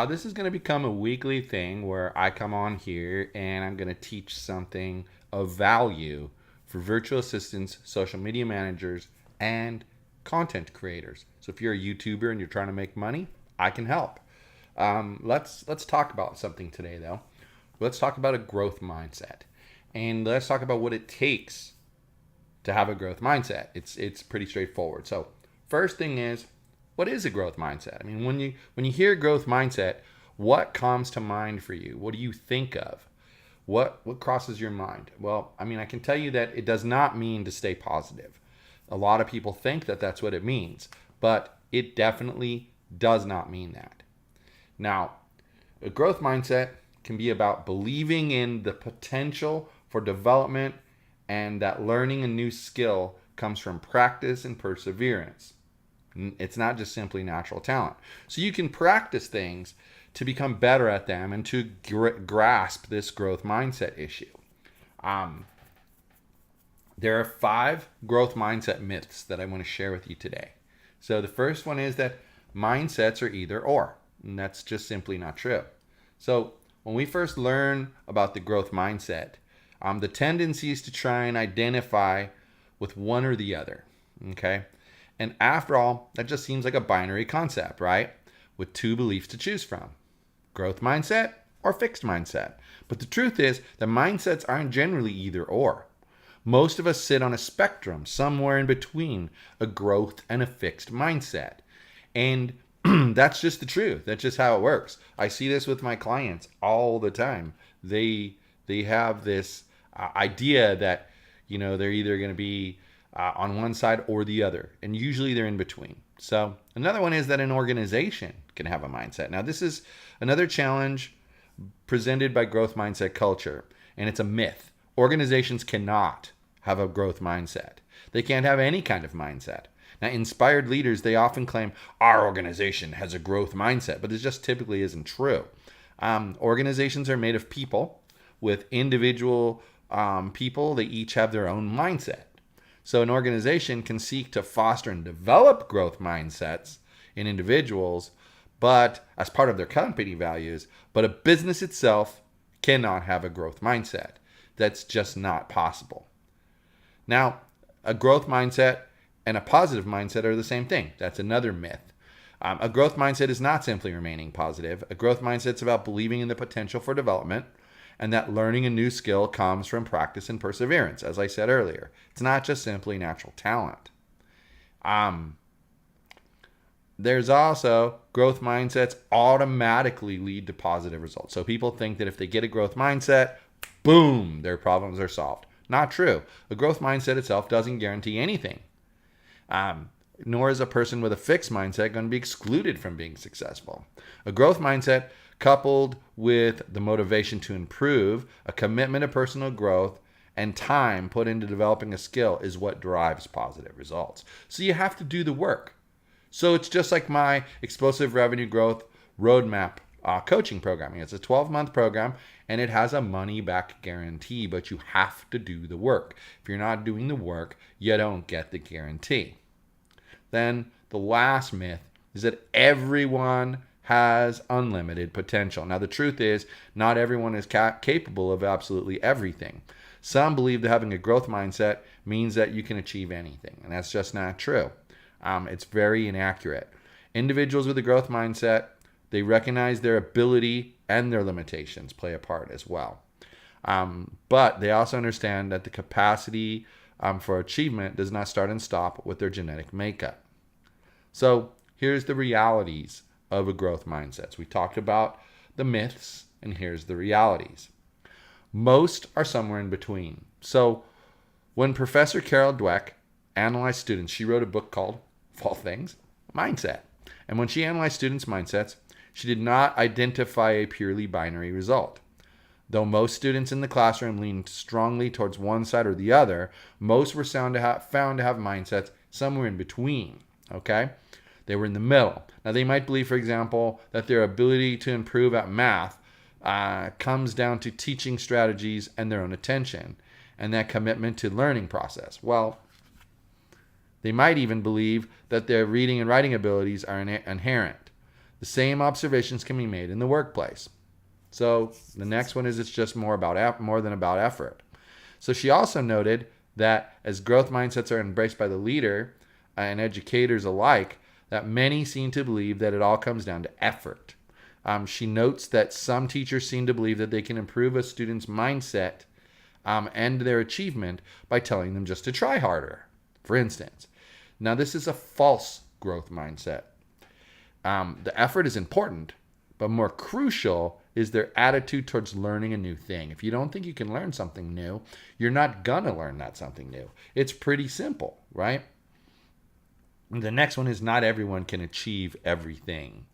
This is going to become a weekly thing where I come on here and I'm going to teach something of value for virtual assistants, social media managers, and content creators. So if you're a YouTuber and you're trying to make money, I can help. Let's talk about something today, though. Let's talk about a growth mindset, and let's talk about what it takes to have a growth mindset. It's pretty straightforward. So first thing is, what is a growth mindset? I mean, when you hear growth mindset, what comes to mind for you? What do you think of? What crosses your mind? Well, I mean, I can tell you that it does not mean to stay positive. A lot of people think that that's what it means, but it definitely does not mean that. Now, a growth mindset can be about believing in the potential for development and that learning a new skill comes from practice and perseverance. It's not just simply natural talent. So you can practice things to become better at them and to grasp this growth mindset issue. Um, there are 5 growth mindset myths that I want to share with you today. So the first one is that mindsets are either or, and that's just simply not true. So when we first learn about the growth mindset, the tendency is to try and identify with one or the other. Okay. And after all, that just seems like a binary concept, right? With 2 beliefs to choose from: growth mindset or fixed mindset. But the truth is that mindsets aren't generally either or. Most of us sit on a spectrum somewhere in between a growth and a fixed mindset. And that's just the truth. That's just how it works. I see this with my clients all the time. They have this idea that they're either going to be on one side or the other, and usually they're in between. So another one is that an organization can have a mindset. Now this is another challenge presented by growth mindset culture, and it's a myth. Organizations cannot have a growth mindset. They can't have any kind of mindset. Now, inspired leaders, they often claim our organization has a growth mindset, but it just typically isn't true. Organizations are made of people with individual people. They each have their own mindset. So an organization can seek to foster and develop growth mindsets in individuals, but as part of their company values, but a business itself cannot have a growth mindset. That's just not possible. Now, a growth mindset and a positive mindset are the same thing. That's another myth. A growth mindset is not simply remaining positive. A growth mindset is about believing in the potential for development and that learning a new skill comes from practice and perseverance. As I said earlier, it's not just simply natural talent. There's also growth mindsets automatically lead to positive results. So people think that if they get a growth mindset, boom, their problems are solved. Not true. A growth mindset itself doesn't guarantee anything. Nor is a person with a fixed mindset going to be excluded from being successful. A growth mindset coupled with the motivation to improve, a commitment to personal growth, and time put into developing a skill is what drives positive results. So you have to do the work. So it's just like my explosive revenue growth roadmap coaching programming. It's a 12-month program and it has a money back guarantee, but you have to do the work. If you're not doing the work, you don't get the guarantee. Then the last myth is that everyone has unlimited potential. Now, the truth is, not everyone is capable of absolutely everything. Some believe that having a growth mindset means that you can achieve anything, and that's just not true. It's very inaccurate. Individuals with a growth mindset, they recognize their ability and their limitations play a part as well. But they also understand that the capacity for achievement does not start and stop with their genetic makeup. So here's the realities of a growth mindset. So we talked about the myths, and here's the realities. Most are somewhere in between. So when Professor Carol Dweck analyzed students, she wrote a book called, of all things, Mindset. And when she analyzed students' mindsets, she did not identify a purely binary result. Though most students in the classroom leaned strongly towards one side or the other, most were found to have mindsets somewhere in between. Okay? They were in the middle. Now, they might believe, for example, that their ability to improve at math comes down to teaching strategies and their own attention, and that commitment to learning process. Well, they might even believe that their reading and writing abilities are inherent. The same observations can be made in the workplace. So the next one is it's just more than about effort. So she also noted that as growth mindsets are embraced by the leader and educators alike, that many seem to believe that it all comes down to effort. She notes that some teachers seem to believe that they can improve a student's mindset and their achievement by telling them just to try harder, for instance. Now, this is a false growth mindset. The effort is important, but more crucial is their attitude towards learning a new thing. If you don't think you can learn something new, you're not gonna learn that something new. It's pretty simple, right? The next one is not everyone can achieve everything.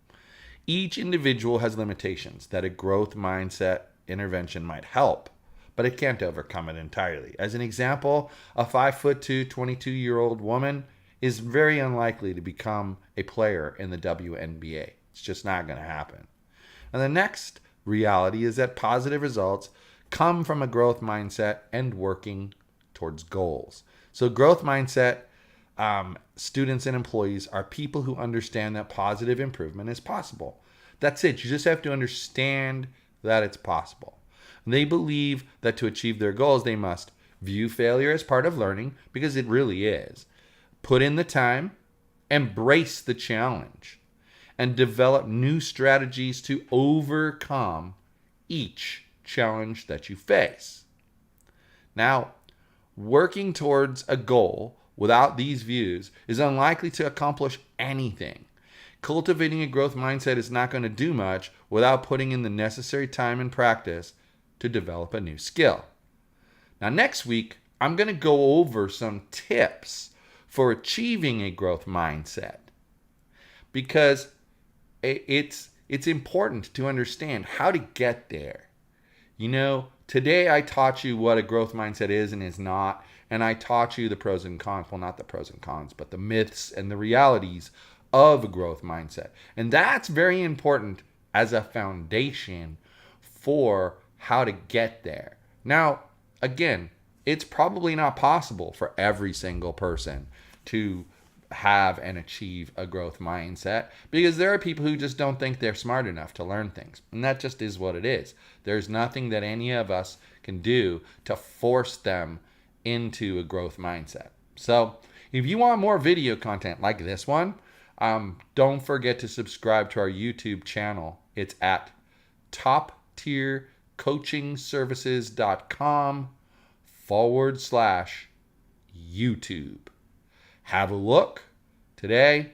Each individual has limitations that a growth mindset intervention might help, but it can't overcome it entirely. As an example, a 5'2", 22-year-old woman is very unlikely to become a player in the WNBA. It's just not going to happen. And the next reality is that positive results come from a growth mindset and working towards goals. So growth mindset students and employees are people who understand that positive improvement is possible. That's it. You just have to understand that it's possible. And they believe that to achieve their goals, they must view failure as part of learning, because it really is. Put in the time, embrace the challenge, and develop new strategies to overcome each challenge that you face. Now, working towards a goal without these views is unlikely to accomplish anything. Cultivating a growth mindset is not going to do much without putting in the necessary time and practice to develop a new skill. Now, next week, I'm going to go over some tips for achieving a growth mindset, because it's important to understand how to get there. You know, today I taught you what a growth mindset is and is not, and I taught you the pros and cons. Well, not the pros and cons, but the myths and the realities of a growth mindset. And that's very important as a foundation for how to get there. Now, again, it's probably not possible for every single person to have and achieve a growth mindset, because there are people who just don't think they're smart enough to learn things. And that just is what it is. There's nothing that any of us can do to force them into a growth mindset. So if you want more video content like this one, don't forget to subscribe to our YouTube channel. It's at toptiercoachingservices.com/YouTube. Have a look today.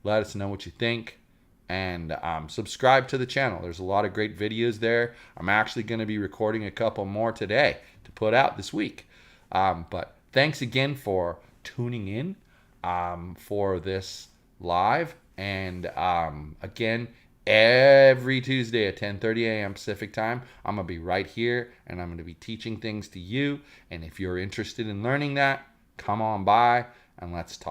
Let us know what you think. And subscribe to the channel. There's a lot of great videos there. I'm actually going to be recording a couple more today to put out this week. But thanks again for tuning in for this live. And again, every Tuesday at 10:30 a.m. Pacific time, I'm going to be right here, and I'm going to be teaching things to you. And if you're interested in learning that, come on by and let's talk.